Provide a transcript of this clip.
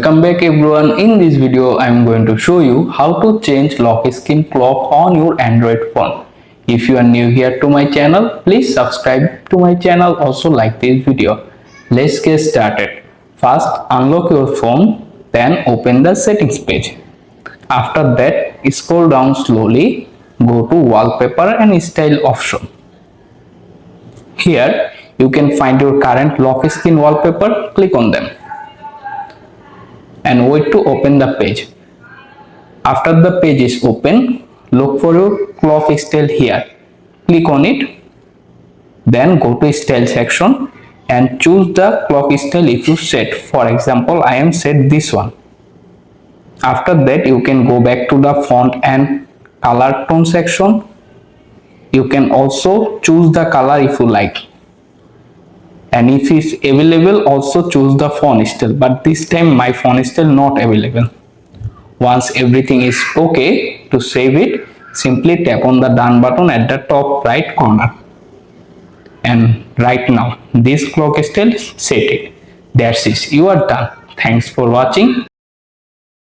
Welcome back everyone. In this video I am going to show you how to change lock screen clock on your Android phone. If you are new here to my channel, please subscribe to my channel, also like this video. Let's get started. First unlock your phone, then open the settings page. After that scroll down slowly, go to wallpaper and style option. Here you can find your current lock screen wallpaper, click on them and wait to open the page. After the page is open, look for your clock style here. Click on it, then go to style section and choose the clock style if you set. For example, I am set this one. After that you can go back to the font and color tone section. You can also choose the color if you like. And if it's available, also choose the font style, but this time my font style not available. Once everything is okay, to save it, simply tap on the done button at the top right corner. And right now this clock style set it. That's it, you are done. Thanks for watching.